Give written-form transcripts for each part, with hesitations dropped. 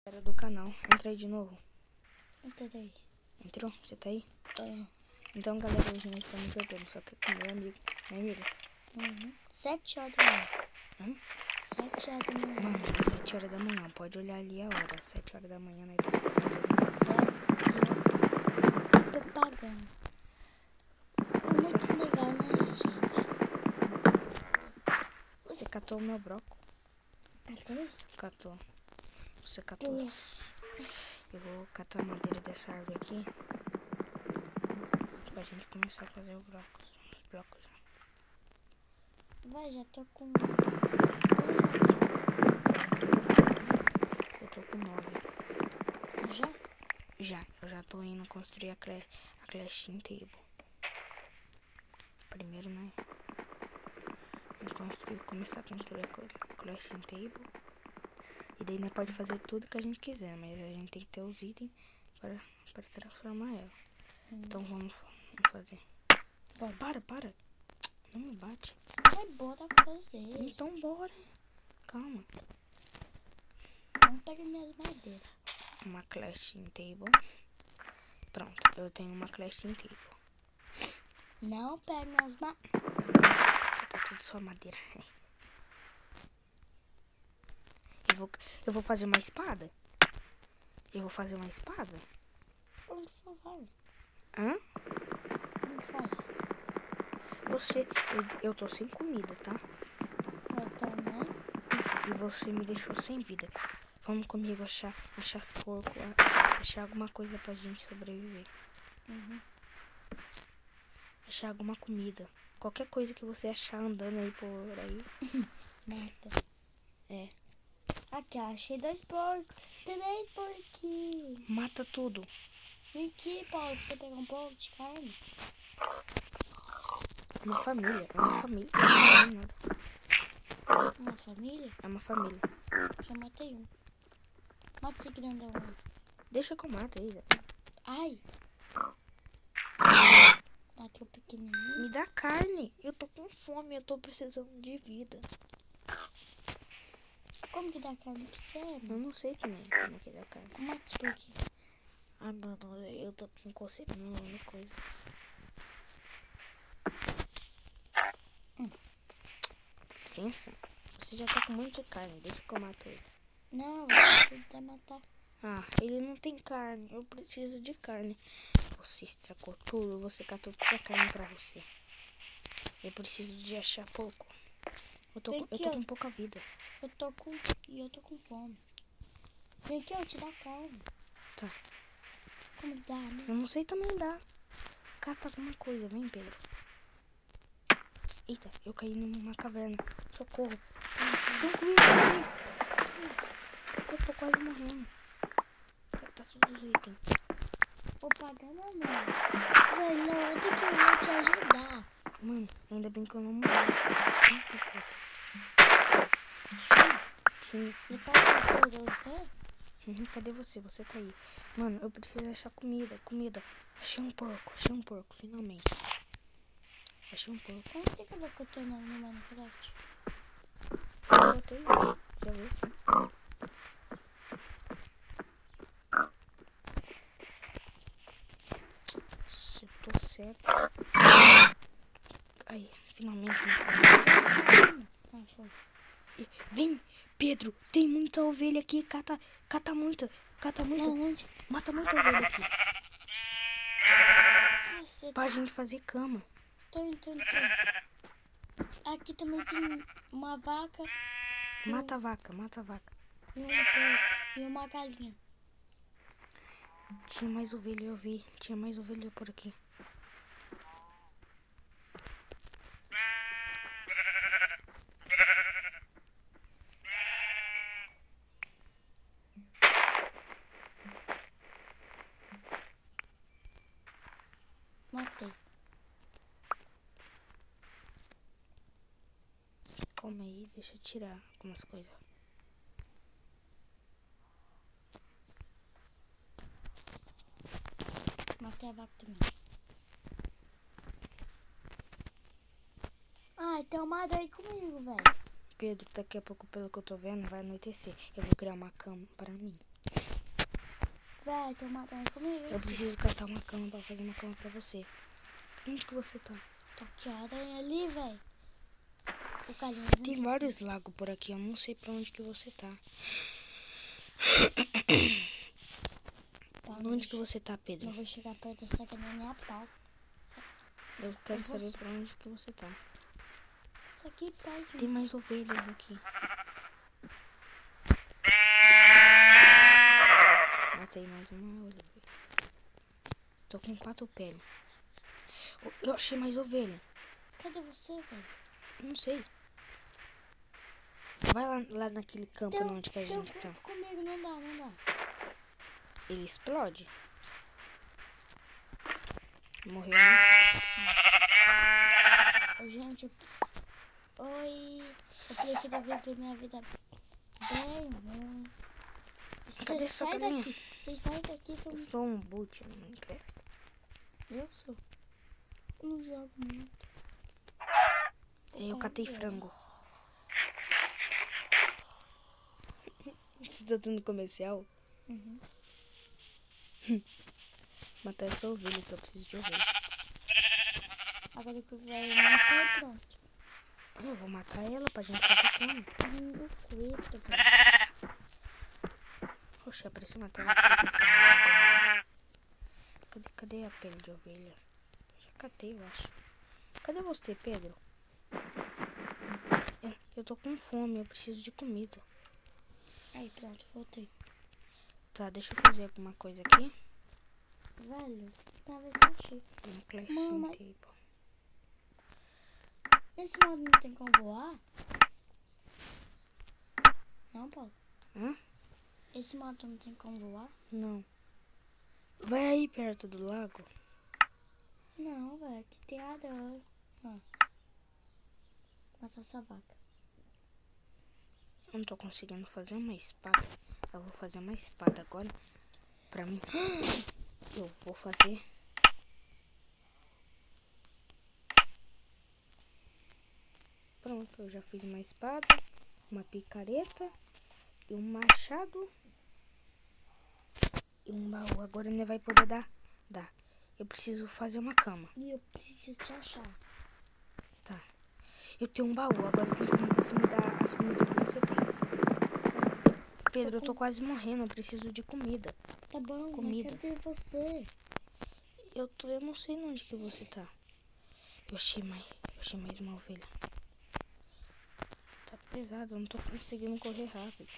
Era do canal. Entra aí de novo. Entrei. Entrou? Você tá aí? Tô. Então, galera, hoje nós estamos jogando, só que com meu amigo. Né, amigo? 7 horas da manhã. Hã? 7 horas da manhã. Mano, é 7 horas da manhã. Pode olhar ali a hora. 7 horas da manhã, nós estamos jogando. Tá propaganda. É muito legal, né, gente? Você catou o meu broco? Cadê? Catou. Você catou. Deus. Eu vou catar a madeira dessa árvore aqui. Pra gente começar a fazer os blocos. Vai, já tô com... Eu tô com 9. Já? Já. Eu já tô indo construir a crafting table. Primeiro, né? Começar a construir a crafting table. E daí, né, pode fazer tudo que a gente quiser, mas a gente tem que ter os itens para transformar ela. Então vamos fazer. Vai. Para. Não me bate. Vai, bora fazer. Então bora. Calma. Vamos pegar minhas madeiras. Uma crafting table. Pronto, eu tenho uma crafting table. Não pega minhas madeiras. Tá tudo só madeira. Eu vou fazer uma espada. Como que você faz? Hã? Como que faz? Eu tô sem comida, tá? Eu também. E você me deixou sem vida. Vamos comigo achar os porcos, achar alguma coisa pra gente sobreviver. Achar alguma comida. Qualquer coisa que você achar andando aí por aí. Mata. É. Aqui, achei 2 porcos. 3 porquinhos. Mata tudo. Vem aqui, Paulo, pra você pegar um pouco de carne. Uma família. É uma família. Uma família? É uma família. Já matei um. Mata esse grandão lá. Deixa que eu mato aí, Zé. Ai! Matou o pequenininho. Me dá carne. Eu tô com fome. Eu tô precisando de vida. Como que dá carne pra você? Eu não sei também como é que dá carne. Mata esse porquinho. Ah, mano, eu tô com coceira na coisa. Licença. Você já tá com um monte de carne. Deixa que eu mato ele. Não, você tentar matar. Ah, ele não tem carne. Eu preciso de carne. Você estragou tudo. Você catou toda a carne pra você. Eu preciso de achar pouco. Eu tô com pouca vida. Eu tô com fome. Vem aqui, eu te dar carne. Tá. Como dá, né? Eu não sei também dar. Cata alguma coisa. Vem, Pedro. Eita, eu caí numa caverna. Socorro. Eu tô quase morrendo. Tá todos os itens. Propaganda não. Velho, não, eu tenho que ir te ajudar. Mano, ainda bem que eu não morri. Sim. Me passa isso pra você? Cadê você? Você tá aí. Mano, eu preciso achar comida. Achei um porco, finalmente. Achei um porco. Onde você colocou teu nome no Minecraft? Eu botei. Já viu, sim. Se eu tô certo. Aí, finalmente. Ah, foi. Vem, Pedro, tem muita ovelha aqui. Cata muita. Não, onde? Mata muita ovelha aqui. Nossa, Pra gente fazer cama. tô indo. Aqui também tem uma vaca. Mata a vaca. E uma galinha. Tinha mais ovelha, eu vi. Tinha mais ovelha por aqui. Matei. Calma aí, deixa eu tirar algumas coisas. Matei a vaca também. Ai, tem uma madre aí comigo, velho. Pedro, daqui a pouco, pelo que eu tô vendo, vai anoitecer. Eu vou criar uma cama para mim. Vai, tem uma aranha comigo. Eu preciso catar uma cama pra fazer uma cama pra você. Onde que você tá? Tá aqui a aranha ali, velho. O galinho. Tem vários lagos por aqui, eu não sei pra onde que você tá. Onde que você tá, Pedro? Não vou chegar perto dessa galinha nem a pau. Eu quero saber pra onde que você tá. Isso aqui perde. Tem mais ovelhas aqui. Matei mais uma ovelha. Tô com 4 peles. Eu achei mais ovelha. Cadê você, velho? Não sei. Vai lá naquele campo onde que a gente tá. Comigo, não dá. Ele explode. Morreu, né? Gente, oi. Eu prefiro viver minha vida bem ruim. Cadê Você sua sai galinha? daqui. Você sai daqui que Eu sou um boot no Minecraft. Eu sou. Eu não jogo muito. Eu catei frango. Você tá dando comercial? Uhum. Matar essa ovelha que eu preciso de ovelha. Agora depois vai matar e pronto. Eu vou matar ela pra gente fazer cama. No coito, velho. Poxa, apareceu uma tela preta. Cadê a pele de ovelha? Eu já catei, eu acho. Cadê você, Pedro? Eu tô com fome, eu preciso de comida. Aí, pronto, voltei. Tá, deixa eu fazer alguma coisa aqui. Velho, na verdade achei. Um crafting Mama. table. Esse modo não tem como voar? Não, Paulo. Hã? Esse modo não tem como voar? Não. Vai aí perto do lago. Não, velho, aqui tem aranha. Mata essa vaca. Eu não tô conseguindo fazer uma espada. Eu vou fazer uma espada agora. Pra mim. Eu vou fazer. Pronto, eu já fiz uma espada, uma picareta e um machado e um baú. Agora ele vai poder dar. Eu preciso fazer uma cama. E eu preciso te achar. Tá. Eu tenho um baú, agora tem como você me dar as comidas que você tem. Pedro, eu tô quase morrendo, eu preciso de comida. Tá bom, Comida. mas cadê você? Eu não sei onde que você tá. Eu achei mais uma ovelha. Tá pesado, eu não tô conseguindo correr rápido.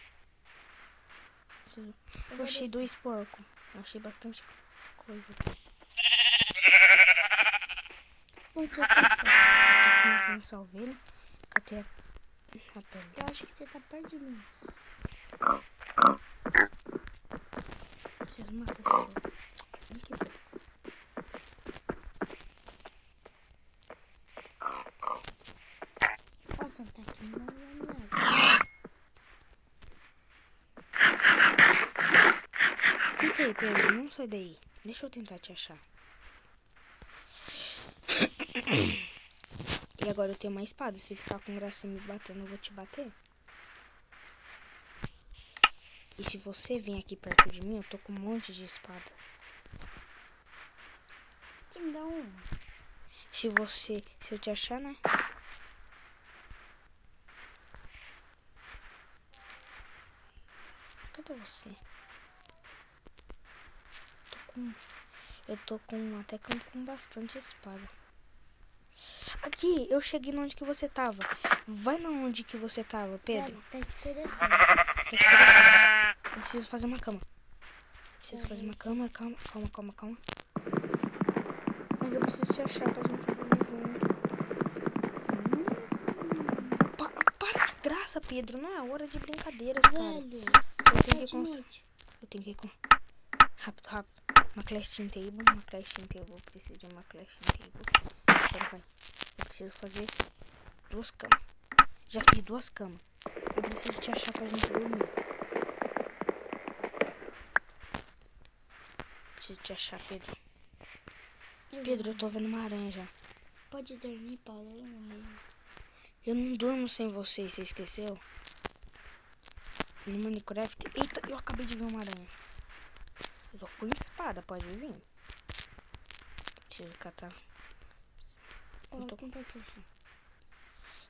Eu achei 2 porcos. Eu achei bastante coisa aqui. Onde você Eu tá? tô aqui matando essa ovelha. Cadê a pele? Eu acho que você tá perto de mim. Preciso matar essa ovelha. Vem aqui, Pedro. Nossa, não tá aqui não, não. Fica aí, Pedro. Não sai daí. Deixa eu tentar te achar. E agora eu tenho uma espada. Se ficar com graça me batendo, eu vou te bater. E se você vir aqui perto de mim, eu tô com um monte de espada. Você me dá um. Se eu te achar, né? Cadê você? Eu tô até com bastante espada. Aqui, eu cheguei onde que você tava. Vai na onde que você tava, Pedro. Tá escurecendo. Tá escurecendo. Eu preciso fazer uma cama. Preciso fazer uma cama. Calma. Mas eu preciso te achar pra gente dormir junto. Para de graça, Pedro. Não é hora de brincadeiras, cara. Velho, Eu tenho que construir. Eu tenho que rápido. Uma crafting table. Eu preciso de uma crafting table. Agora vai. Eu preciso fazer 2 camas. Já fiz 2 camas. Eu preciso te achar pra gente dormir. Preciso te achar, Pedro. Pedro, eu tô vendo uma aranha já. Pode dormir, Paulo. Eu não morri. Eu não durmo sem você esqueceu? No Minecraft. Eita, eu acabei de ver uma aranha. Eu tô com espada, pode vir. Preciso catar. Eu vou tentar aqui assim.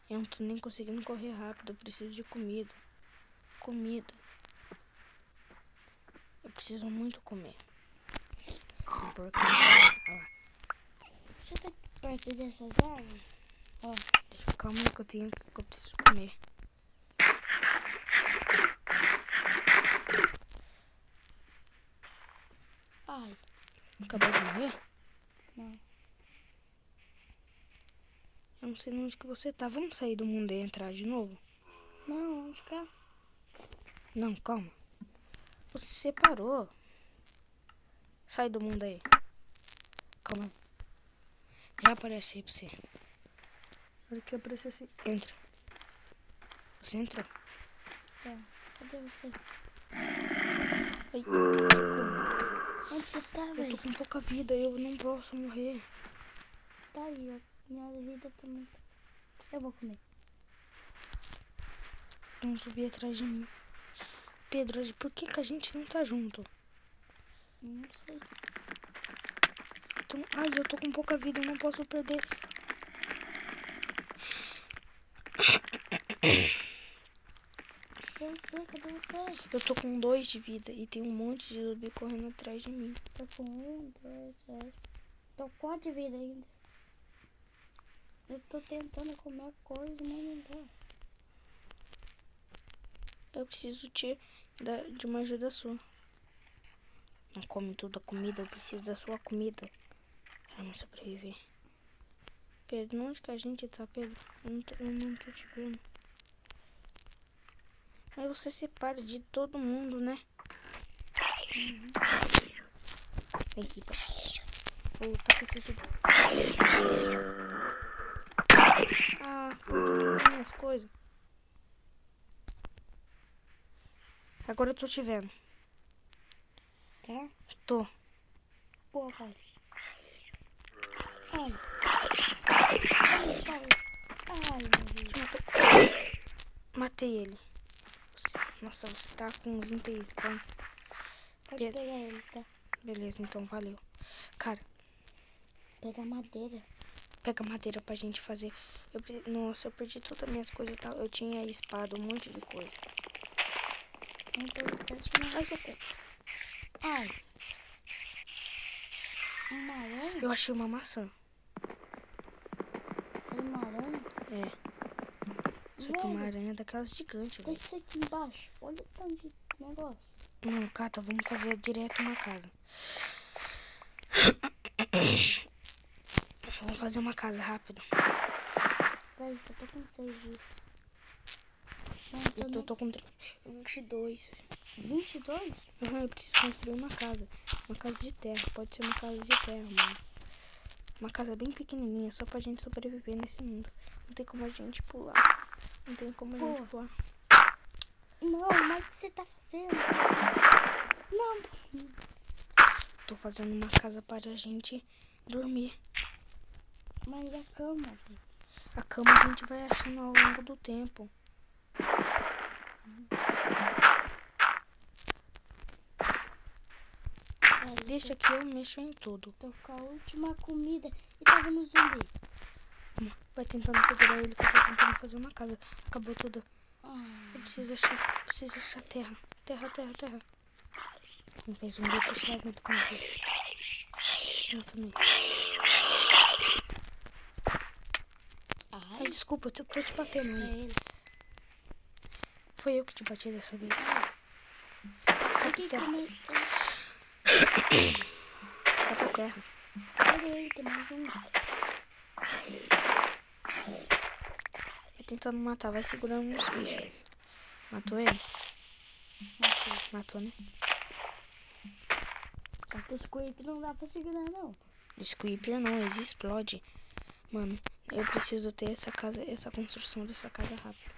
Eu não tô nem conseguindo correr rápido. Eu preciso de comida. Comida. Eu preciso muito comer. Porque... Você tá perto dessas árvores? Ó. Calma que eu preciso comer. Ai. Acabou de morrer? Não. Eu não sei onde que você tá. Vamos sair do mundo e entrar de novo? Não, vamos ficar. Não, calma. Você separou. Sai do mundo aí. Calma aí. Já aparece aí pra você. Na hora que aparecer assim, entra. Você entrou? Tá. Cadê você? Ai, Onde você tá, eu velho? tô com pouca vida, eu não posso morrer. Tá aí, ó. Minha vida também. Eu vou comer. Vamos subir atrás de mim. Pedro, por que a gente não tá junto? Não sei. Então, ai, eu tô com pouca vida, eu não posso perder. Cadê você? Eu tô com 2 de vida e tem um monte de zumbi correndo atrás de mim. Tô com 1, 2, 3. Tô 4 de vida ainda. Eu tô tentando comer coisa, mas não dá. Eu preciso de uma ajuda sua. Não come toda a comida, eu preciso da sua comida pra me sobreviver. Pedro, onde que a gente tá, Pedro? Eu não tô te vendo. Mas você separa de todo mundo, né? Uhum. Vem aqui, pai. Tá com esse zumbi. Ah, perdi todas as minhas coisas. Agora eu tô te vendo. Tá? Tô. Pô, pai. Ai. Ai, pai. Ai, meu Deus. Matei ele. Nossa, você tá com os itens. Então, Pode pegar ele, tá? beleza, então valeu. Cara, Pega madeira. pega madeira pra gente fazer. Nossa, eu perdi todas as minhas coisas. Eu tinha espada, um monte de coisa. Não tô praticamente. Ai, socorro. Ai. Uma aranha? Eu achei uma maçã. Era uma aranha? É. Só que uma aranha daquelas gigantes, velho. Desce aqui embaixo. Olha o tanto de negócio. Não, Cata, vamos fazer direto uma casa. Vamos fazer uma casa rápido. Peraí, só tô com 6 disso. Eu tô com 22. 22? Eu preciso construir uma casa. Uma casa de terra. Pode ser uma casa de terra, mano. Uma casa bem pequenininha, só pra gente sobreviver nesse mundo. Não tem como a gente pular. Não tem como a gente pular. Não, mas o que você tá fazendo? Não. Tô fazendo uma casa para a gente dormir. Mas a cama, velho? A cama a gente vai achando ao longo do tempo. Deixa que eu mexo em tudo. Tô com a última comida e tava no zumbi. Vai tentando segurar ele que eu tô tentando fazer uma casa. Acabou tudo. Eu preciso achar terra. Terra. Não fez um bicho sossegado com ele. Eu também. Ai, desculpa, eu tô te batendo aí. Foi eu que te bati dessa vez. Aqui também. Cata terra. Olha, tem mais um. Vai tentando matar, vai segurando os bichos. Matou ele? Matou, né? Só que os creep não dá pra segurar, não. Squeeper não, eles explodem. Mano, eu preciso ter essa construção dessa casa rápido.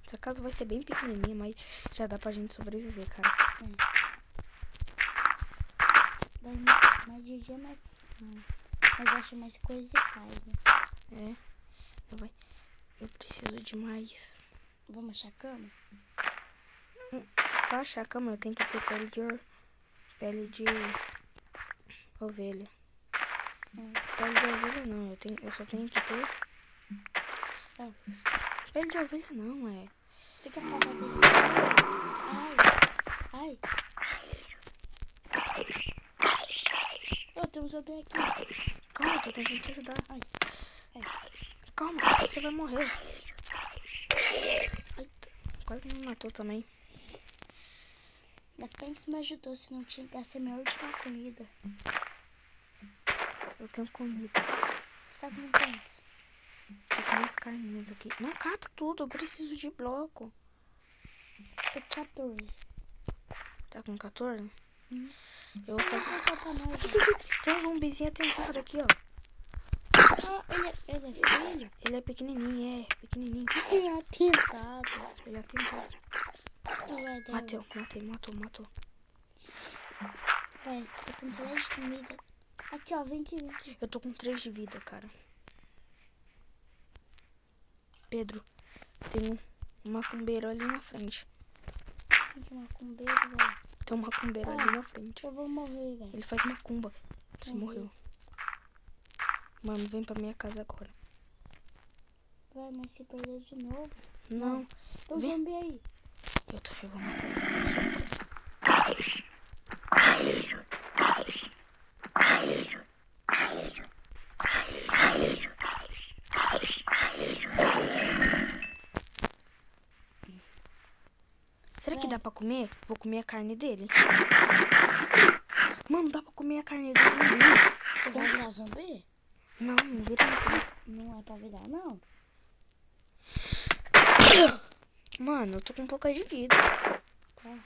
Essa casa vai ser bem pequenininha, mas já dá pra gente sobreviver, cara. Mas de dia nós acha mais coisa e faz, né? Eu preciso de mais. Vamos achar cama? Pra achar a cama eu tenho que ter pele Pele de ovelha. Pele de ovelha não, eu só tenho que ter. Pele de ovelha não, é. Você quer fazer dele? Ai. Eu tenho um zumbi aqui. Calma, eu tô tentando te ajudar. Ai. Calma, você vai morrer. Ai, quase me matou também. Ainda bem que você me ajudou, senão tinha que ser minha última comida. Eu tenho comida. Você tá com quantos? Tô com umas carninhas aqui. Não cata tudo, eu preciso de bloco. Tô com 14. Tá com 14? Eu vou Vou fazer... contar pra nós. Tem um zumbizinho tentado aqui, ó. Ah, ele é filho? Ele é pequenininho, pequenininho. Ele é tentado. Ele é tentado. Vai, Deus. Matou. Vai, tô com 3 de comida. Aqui, ó, 20. Eu tô com 3 de vida, cara. Pedro, tem um macumbeiro ali na frente. Tem macumbeiro, velho. Tem um macumbeiro ali na frente. Eu vou morrer, velho. Ele faz macumba. Você morreu. Mano, vem pra minha casa agora. Vai, mas se perdeu de novo. Não. Tem um zumbi aí. Eu vou matar. Será que dá pra comer? Vou comer a carne dele. Mano, dá pra comer a carne dele. Você vai virar zumbi? Não vira Não é pra virar, não. Mano, eu tô com um pouco de vida. Tá.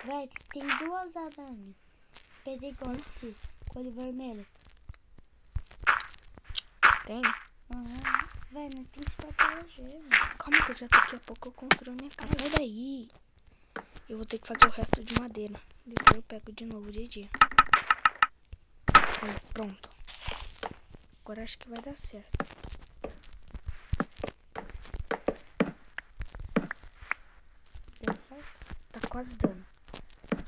Véi, tem 2 aranhas perigosas aqui, com olho vermelho. Tem? Véi, não tem que se proteger, velho. Calma que daqui a pouco eu construo minha casa. Sai daí. Eu vou ter que fazer o resto de madeira. Depois eu pego de novo de dia. Aí, pronto. Agora acho que vai dar certo. Deu certo? Tá quase dando. Mas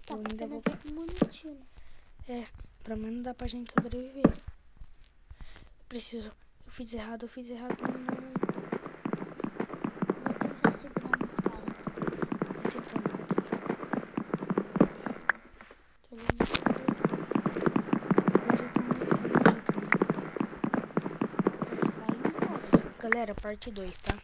tá Eu ainda ficando vou... até bonitinho. É, pra mim não dá pra gente sobreviver. Eu fiz errado. Não. Vou tentar segurar nos caras. Tô olhando pra vocês. Vocês vai embora. Galera, parte 2, tá?